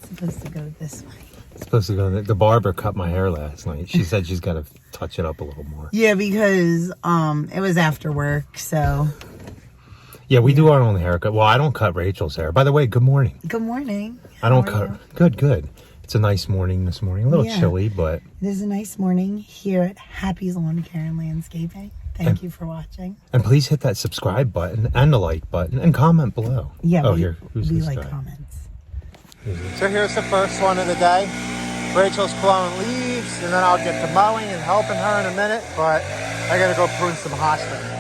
supposed to go this way. It's supposed to go. The barber cut my hair last night. She said she's got to touch it up a little more. Yeah, because it was after work, so. Yeah, we do our own haircut. Well, I don't cut Rachel's hair. By the way, good morning. Good morning. I don't cut. Good. It's a nice morning this morning. A little chilly, but. It is a nice morning here at Happy's Lawn Care and Landscaping. Thank you for watching. And please hit that subscribe button and the like button and comment below. Yeah, who's we this like guy? comments. So here's the first one of the day. Rachel's blowing leaves, and then I'll get to mowing and helping her in a minute, but I gotta go prune some hostas.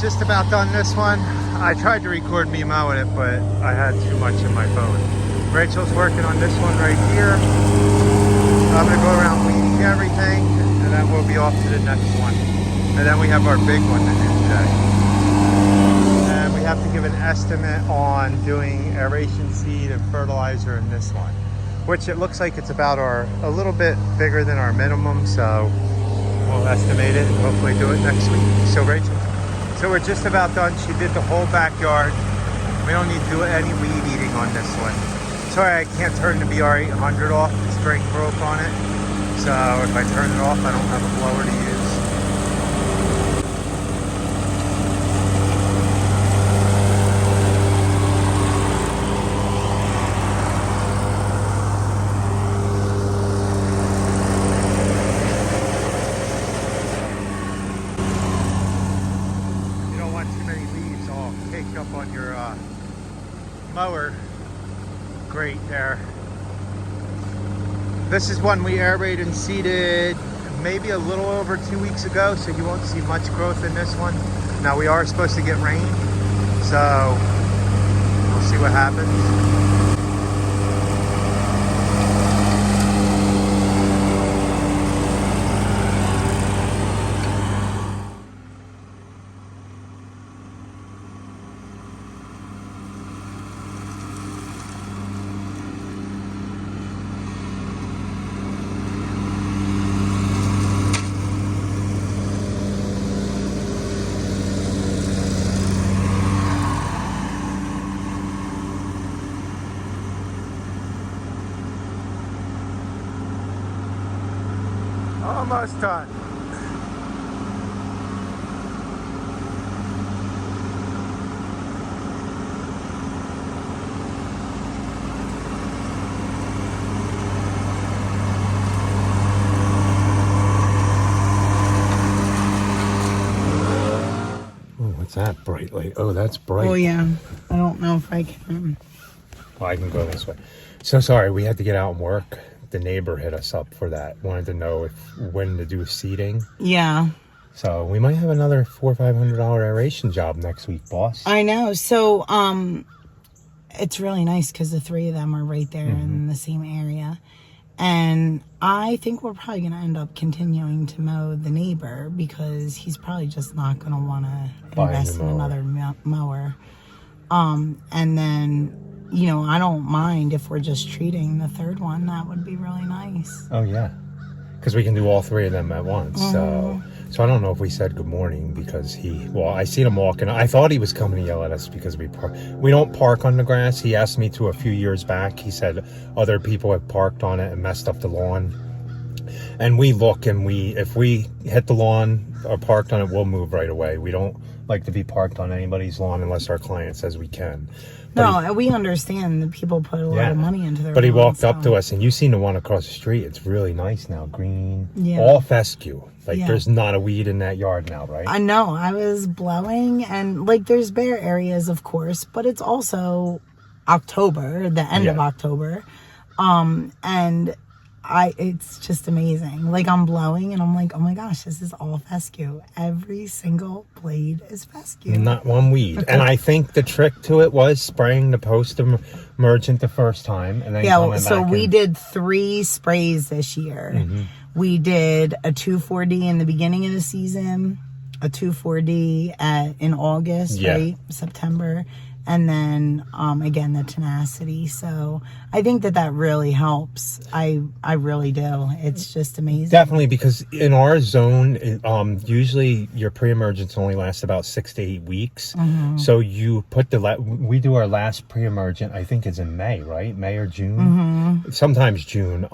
Just about done this one. I tried to record me mowing it, but I had too much in my phone. Rachel's working on this one right here. I'm gonna go around weeding everything, and then we'll be off to the next one. And then we have our big one to do today. And we have to give an estimate on doing aeration seed and fertilizer in this one, which it looks like it's about a little bit bigger than our minimum, so we'll estimate it and hopefully do it next week. So Rachel, so we're just about done. She did the whole backyard. We don't need to do any weed eating on this one. Sorry, I can't turn the BR800 off. The spring broke on it. So if I turn it off, I don't have a blower to use. Up on your mower grate there. This is one we aerated and seeded maybe a little over 2 weeks ago, so you won't see much growth in this one. Now we are supposed to get rain, so we'll see what happens. Almost done. Oh, what's that bright light? Oh, that's bright. Oh yeah. I don't know if I can. Well, I can go this way. So sorry, we had to get out and work. The neighbor hit us up for that. Wanted to know when to do seeding. Yeah. So we might have another $400 or $500 aeration job next week, boss. I know. So it's really nice because the three of them are right there in the same area. And I think we're probably going to end up continuing to mow the neighbor because he's probably just not going to want to invest in another mower. And then, you know, I don't mind if we're just treating the third one. That would be really nice. Oh, yeah. Because we can do all three of them at once. So I don't know if we said good morning because I seen him walking. I thought he was coming to yell at us because we don't park on the grass. He asked me to a few years back. He said other people have parked on it and messed up the lawn. And we look and if we hit the lawn or parked on it, we'll move right away. We don't like to be parked on anybody's lawn unless our client says we can. No, we understand that people put a lot of money into their But he lawn, walked up to us, and you seen the one across the street. It's really nice now, green, all fescue. Like there's not a weed in that yard now, right? I know. I was blowing, and like there's bare areas, of course, but it's also October, the end of October, and it's just amazing. Like I'm blowing and I'm like, oh my gosh, this is all fescue. Every single blade is fescue. Not one weed. And I think the trick to it was spraying the post-emergent the first time. And then so we did 3 sprays this year. We did a 2,4-D in the beginning of the season, a 2,4-D in August, right? September. And then again the tenacity. So I think that really helps. I really do. It's just amazing. Definitely, because in our zone, usually your pre-emergence only lasts about 6 to 8 weeks. So you put we do our last pre-emergent, I think it's in May, right? May or June, sometimes June.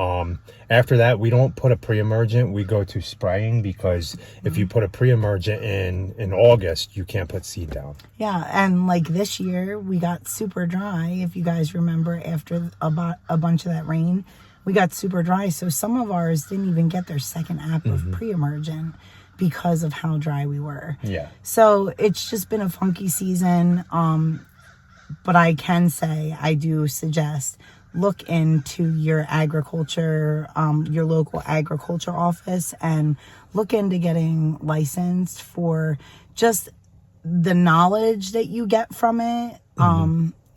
After that, we don't put a pre-emergent. We go to spraying because if you put a pre-emergent in August, you can't put seed down. Yeah, and like this year, we got super dry. If you guys remember, after a bunch of that rain, we got super dry. So some of ours didn't even get their second app of pre-emergent because of how dry we were. Yeah. So it's just been a funky season. But I can say, I do suggest look into your agriculture, your local agriculture office, and look into getting licensed for just the knowledge that you get from it.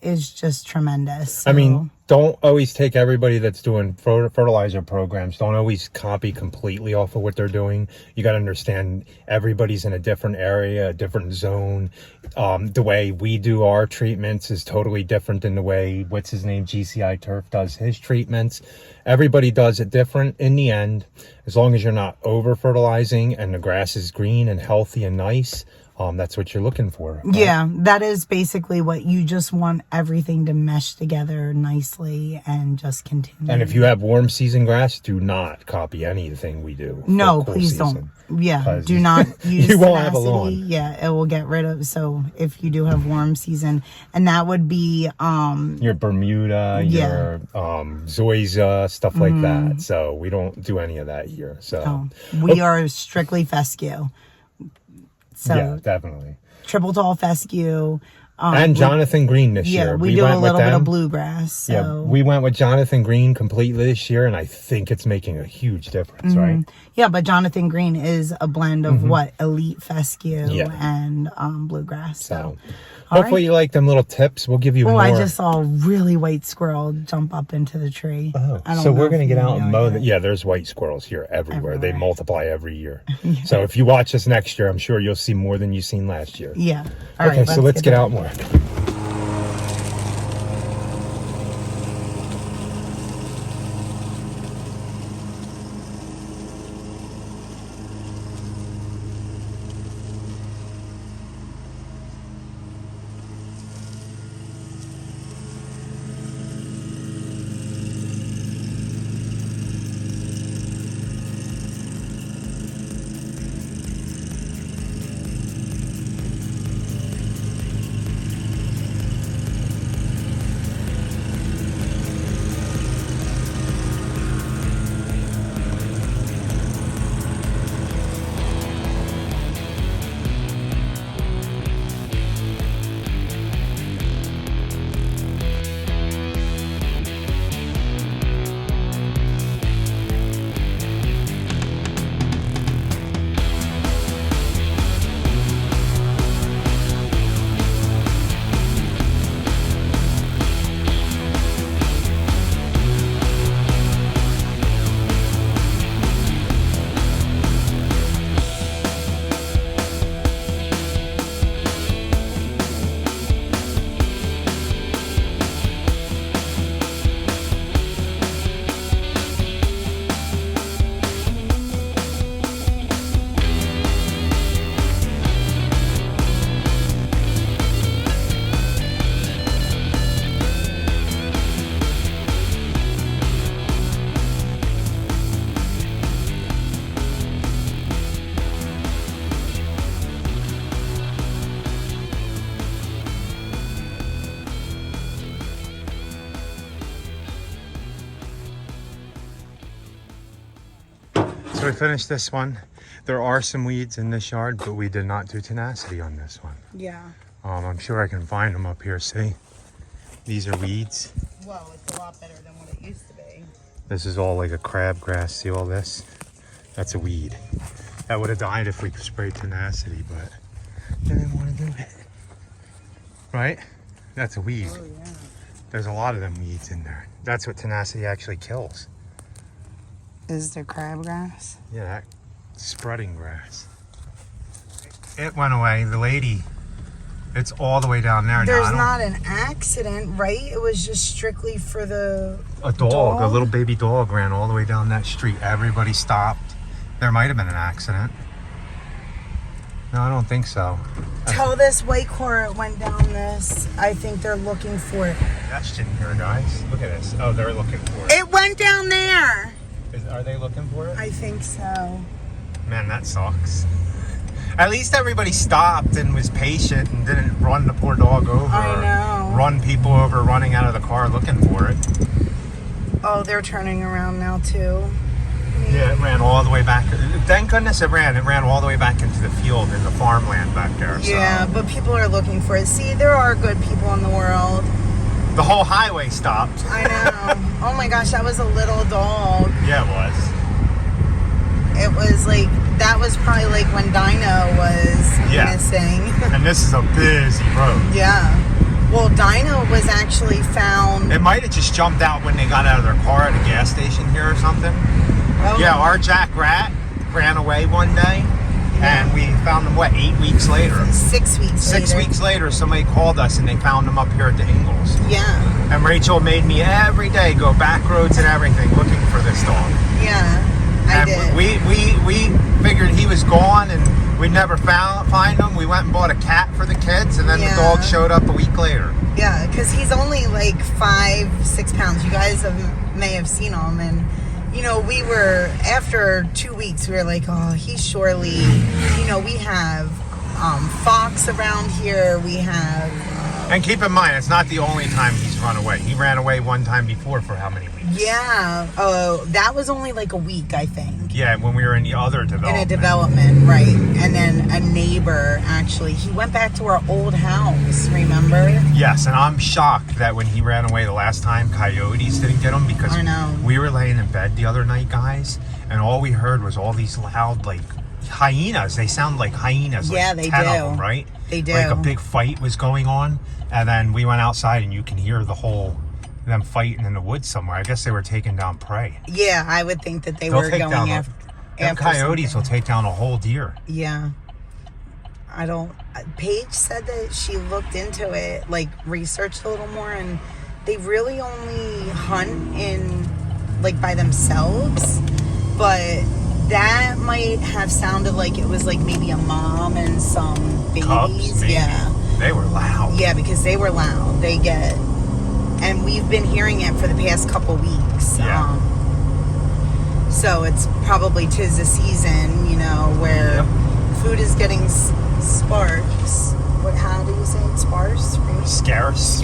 Is just tremendous. So. I mean, don't always take everybody that's doing fertilizer programs. Don't always copy completely off of what they're doing. You got to understand everybody's in a different area, a different zone. The way we do our treatments is totally different than the way, GCI Turf does his treatments. Everybody does it different in the end. As long as you're not over fertilizing and the grass is green and healthy and nice, that's what you're looking for. Right? Yeah, that is basically what you just want, everything to mesh together nicely and just continue. And if you have warm season grass, do not copy anything we do. No, please don't. Yeah, do not use you won't have a lawn. Yeah, it will get rid of. So if you do have warm season, and that would be your Bermuda, your Zoysia, stuff like that. So we don't do any of that here. So we are strictly fescue. So yeah, definitely. Triple tall fescue, And Jonathan Green this year. We do a little bit of bluegrass. So. Yeah, we went with Jonathan Green completely this year, and I think it's making a huge difference, right? Yeah, but Jonathan Green is a blend of what? Elite fescue and bluegrass. So hopefully you like them little tips. We'll give you more. I just saw a really white squirrel jump up into the tree. So we're going to get out and mow. Yeah, there's white squirrels here everywhere. They multiply every year. So if you watch us next year, I'm sure you'll see more than you've seen last year. Yeah. Okay, so let's get out more. So we finished this one. There are some weeds in this yard, but we did not do tenacity on this one. Yeah. I'm sure I can find them up here. See, these are weeds. Well, it's a lot better than what it used to be. This is all like a crabgrass. See all this? That's a weed. That would have died if we sprayed tenacity, but they didn't want to do it. Right? That's a weed. Oh, yeah. There's a lot of them weeds in there. That's what tenacity actually kills. Is the crabgrass? Yeah, that spreading grass. It went away. The lady, it's all the way down there now. There's not an accident, right? It was just strictly for a dog, a little baby dog ran all the way down that street. Everybody stopped. There might have been an accident. No, I don't think so. Tell this white cornet went down this. I think they're looking for it. Congestion here, guys. Look at this. Oh, they're looking for it. It went down there. Are they looking for it? I think so. Man, that sucks. At least everybody stopped and was patient and didn't run the poor dog over. I know. Or run people over running out of the car looking for it. Oh, they're turning around now too. Yeah, it ran all the way back. Thank goodness it ran. It ran all the way back into the field in the farmland back there. Yeah, but people are looking for it. See, there are good people in the world. The whole highway stopped. I know. Oh my gosh, that was a little dog. Yeah, it was. It was like, that was probably like when Dino was missing. And this is a busy road. Yeah. Well, Dino was actually found. It might have just jumped out when they got out of their car at a gas station here or something. Oh. Yeah, our Jack Rat ran away one day. And we found them, 8 weeks later? 6 weeks later. 6 weeks later, somebody called us and they found them up here at the Ingalls. Yeah. And Rachel made me every day go back roads and everything looking for this dog. Yeah, I did. We figured he was gone and we never find him. We went and bought a cat for the kids and then the dog showed up a week later. Yeah, because he's only like 5-6 pounds. You guys may have seen him, and you know, we were, after 2 weeks, we were like, oh, he's surely, you know, we have fox around here, we have... and keep in mind, it's not the only time he's run away. He ran away one time before for how many weeks? Yeah, that was only like a week, I think. Yeah, when we were in the other In development. a development, right. And then a neighbor, actually, he went back to our old house, remember? Yes, and I'm shocked that when he ran away the last time, coyotes didn't get him, because I know. we were laying in bed the other night, guys, and all we heard was all these loud, like, hyenas. They sound like hyenas. Yeah, like they 10 do. of them, right? They do. Like a big fight was going on, and then we went outside and you can hear them fighting in the woods somewhere. I guess they were taking down prey. Yeah, I would think that They'll were take going down after. Them coyotes will take down a whole deer. Yeah. I don't. Paige said that she looked into it, like researched a little more, and they really only hunt like by themselves. But that might have sounded like it was like maybe a mom and some babies. Cubs, maybe. Yeah. They were loud. Yeah, because they were loud. And we've been hearing it for the past couple weeks. Yeah. So it's probably 'tis the season, where food is getting sparse. How do you say it? Sparse? Right? Scarce.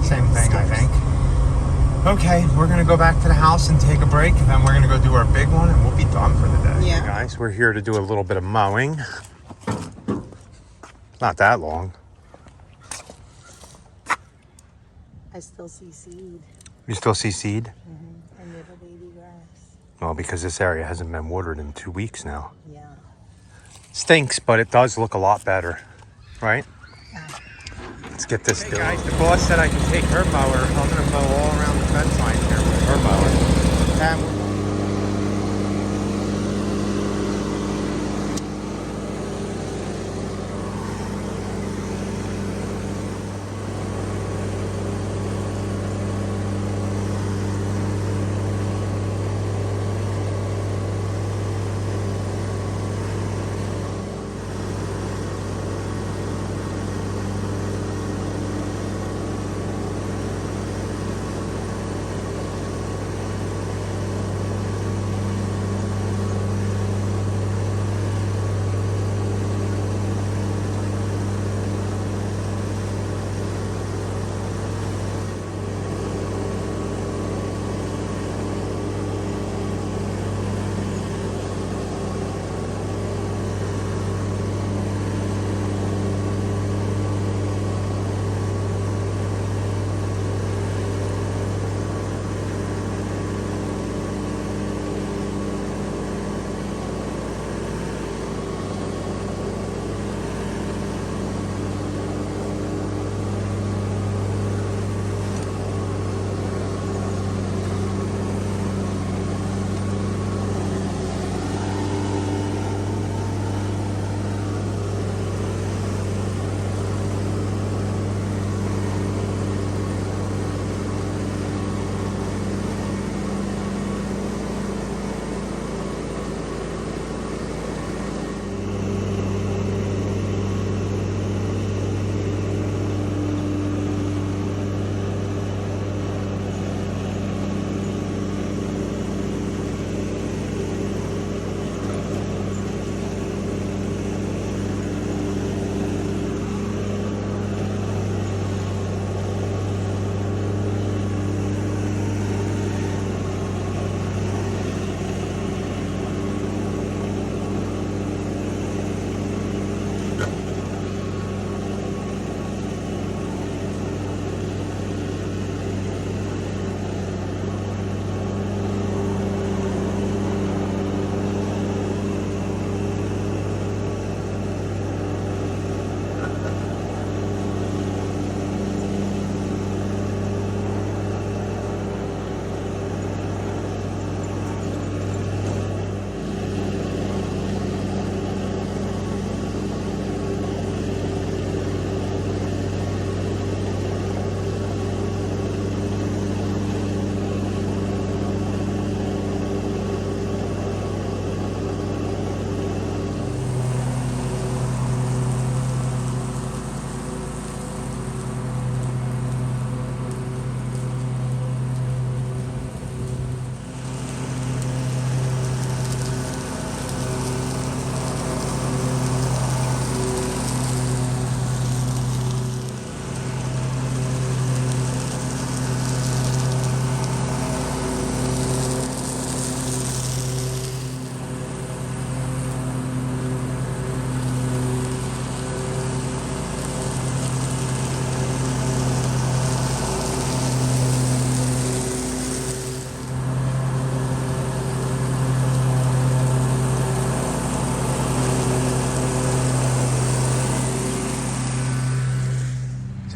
Same thing, Scarce. I think. Okay, we're going to go back to the house and take a break, and then we're going to go do our big one, and we'll be done for the day. Yeah. Guys, we're here to do a little bit of mowing. Not that long. I still see seed. You still see seed? Mm-hmm. And little baby grass. Well, because this area hasn't been watered in 2 weeks now. Yeah. Stinks, but it does look a lot better, right? Yeah. Let's get this done. Guys, the boss said I can take her mower. I'm going to mow all around the fence line here with her mower.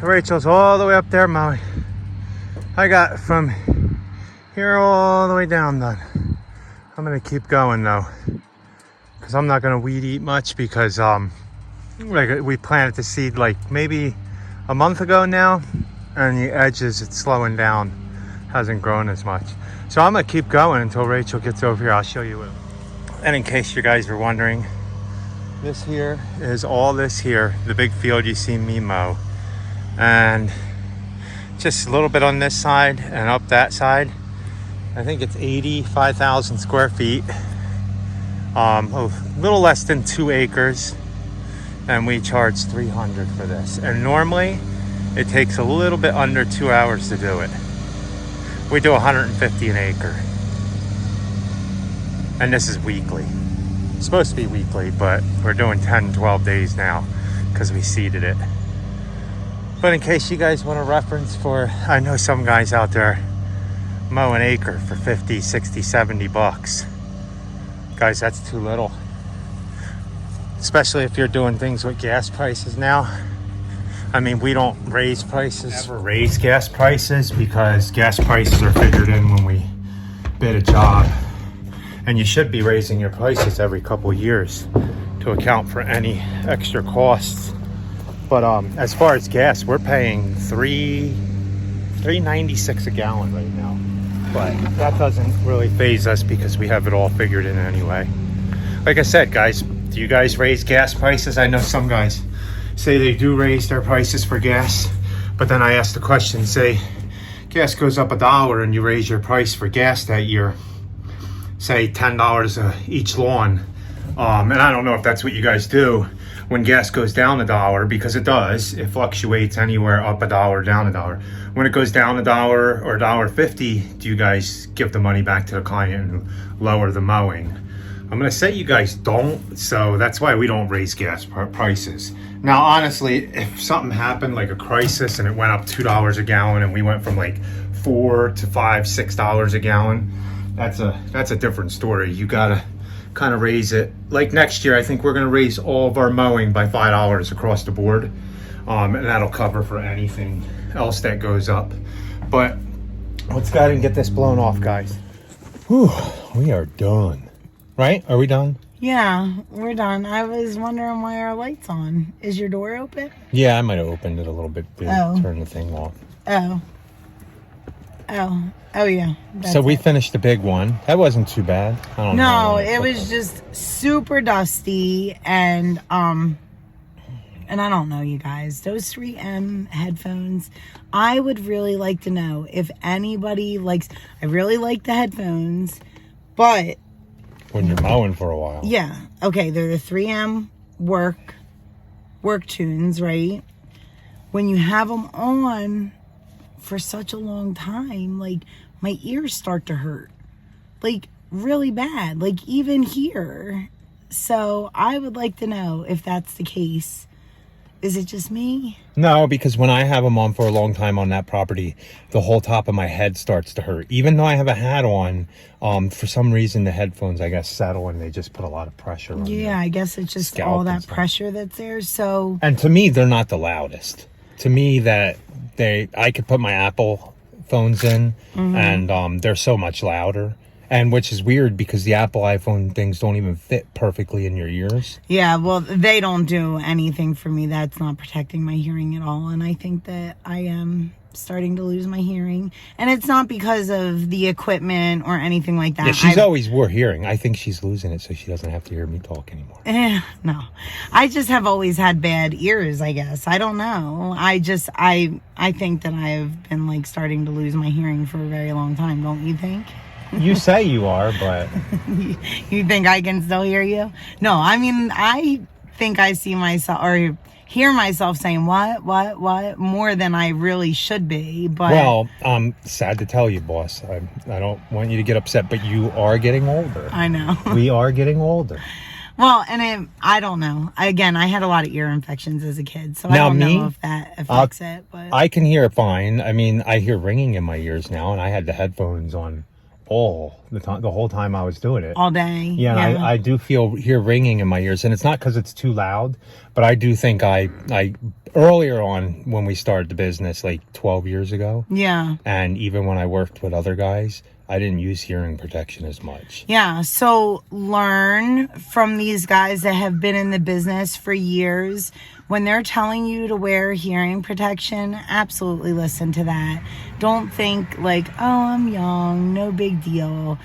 Rachel's all the way up there mowing. I got from here all the way down done. I'm gonna keep going though, because I'm not gonna weed eat much, because like we planted the seed like maybe a month ago now, and the edges, it's slowing down, hasn't grown as much. So I'm gonna keep going until Rachel gets over here. I'll show you it. And in case you guys were wondering, this here is all this here, the big field you see me mow, and just a little bit on this side and up that side. I think it's 85,000 square feet, a little less than 2 acres, and we charge $300 for this. And normally it takes a little bit under 2 hours to do it. We do 150 an acre, and this is weekly. It's supposed to be weekly, but we're doing 10, 12 days now because we seeded it. But in case you guys want a reference for, I know some guys out there mow an acre for 50, 60, 70 bucks. Guys, that's too little. Especially if you're doing things with gas prices now. I mean, we don't raise prices, ever raise gas prices, because gas prices are figured in when we bid a job. And you should be raising your prices every couple of years to account for any extra costs. But as far as gas, we're paying $3.96 a gallon right now. But that doesn't really faze us because we have it all figured in anyway. Like I said, guys, do you guys raise gas prices? I know some guys say they do raise their prices for gas, but then I ask the question, say gas goes up $1 and you raise your price for gas that year, say $10 each lawn. And I don't know if that's what you guys do when gas goes down $1, because it does. It fluctuates anywhere up $1, down $1. When it goes down $1 or $1.50, do you guys give the money back to the client and lower the mowing? I'm gonna say you guys don't, so that's why we don't raise gas prices. Now, honestly, if something happened like a crisis and it went up $2 a gallon and we went from like $4 to $5, $6 a gallon, that's a different story. You gotta kind of raise it. Like next year, I think we're gonna raise all of our mowing by $5 across the board, and that'll cover for anything else that goes up. But let's go ahead and get this blown off, guys. Whew, we are done. Right? Are we done? Yeah, we're done. I was wondering why our light's on. Is your door open? Yeah, I might have opened it a little bit to turn the thing off. Oh, yeah. So we finished the big one. That wasn't too bad. I don't know. No, it was just super dusty, and I don't know, you guys. Those 3M headphones, I would really like to know if anybody likes. I really like the headphones, but when you're mowing for a while. Yeah. Okay, they're the 3M work tunes, right? When you have them on for such a long time, like, my ears start to hurt. Like, really bad. Like, even here. So, I would like to know if that's the case. Is it just me? No, because when I have them on for a long time on that property, the whole top of my head starts to hurt. Even though I have a hat on, for some reason the headphones, I guess, settle and they just put a lot of pressure on. Yeah, I guess it's just all that pressure that's there. So, and to me, they're not the loudest. To me, I could put my Apple phones in, and they're so much louder. And which is weird because the Apple iPhone things don't even fit perfectly in your ears. Yeah, well, they don't do anything for me. That's not protecting my hearing at all. And I think that I am starting to lose my hearing. And it's not because of the equipment or anything like that. Yeah, she's always wore hearing. I think she's losing it so she doesn't have to hear me talk anymore. No. I just have always had bad ears, I guess. I don't know. I think that I've been like starting to lose my hearing for a very long time, don't you think? You say you are, but you think I can still hear you? No, I mean, I think I see myself or hear myself saying what more than I really should be. But well, sad to tell you, boss. I don't want you to get upset, but you are getting older. I know. We are getting older. Well, and I don't know. Again, I had a lot of ear infections as a kid, so I don't know if that affects it. But I can hear it fine. I mean, I hear ringing in my ears now, and I had the headphones on all the time, the whole time I was doing it. All day. Yeah, and I do hear ringing in my ears, and it's not because it's too loud, but I do think I earlier on when we started the business, like 12 years ago. Yeah. And even when I worked with other guys, I didn't use hearing protection as much. Yeah, so learn from these guys that have been in the business for years. When they're telling you to wear hearing protection, absolutely listen to that. Don't think like, oh, I'm young, no big deal.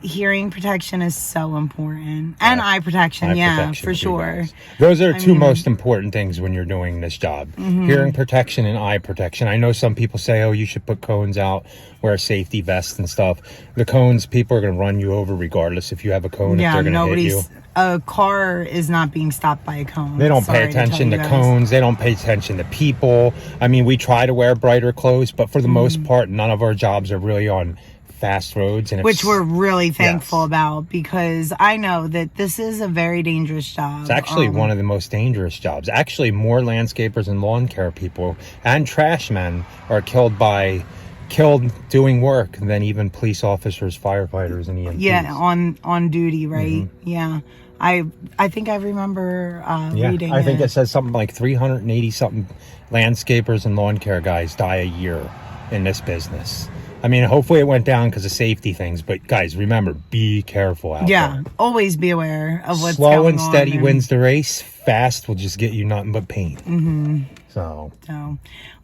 Hearing protection is so important. And eye protection, for sure. Those are two most important things when you're doing this job. Hearing protection and eye protection. I know some people say, oh, you should put cones out, wear a safety vest and stuff. The cones, people are going to run you over regardless if you have a cone, if they're going to hit you. A car is not being stopped by a cone. They don't pay attention to cones. They don't pay attention to people. I mean, we try to wear brighter clothes, but for the most part, none of our jobs are really on fast roads, and which we're really thankful about, because I know that this is a very dangerous job. It's actually one of the most dangerous jobs. Actually, more landscapers and lawn care people and trash men are killed doing work than even police officers, firefighters, and EMTs. Yeah, on duty, right? Yeah. I think I remember reading I think it says something like 380 something landscapers and lawn care guys die a year in this business. I mean, hopefully it went down because of safety things, but guys, remember, be careful out there. Always be aware of what's going on. Slow and steady wins the race. Fast will just get you nothing but pain. So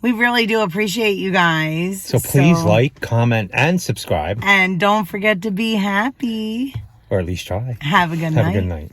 we really do appreciate you guys. So please like, comment, and subscribe. And don't forget to be happy. Or at least try. Have a good night. Have a good night.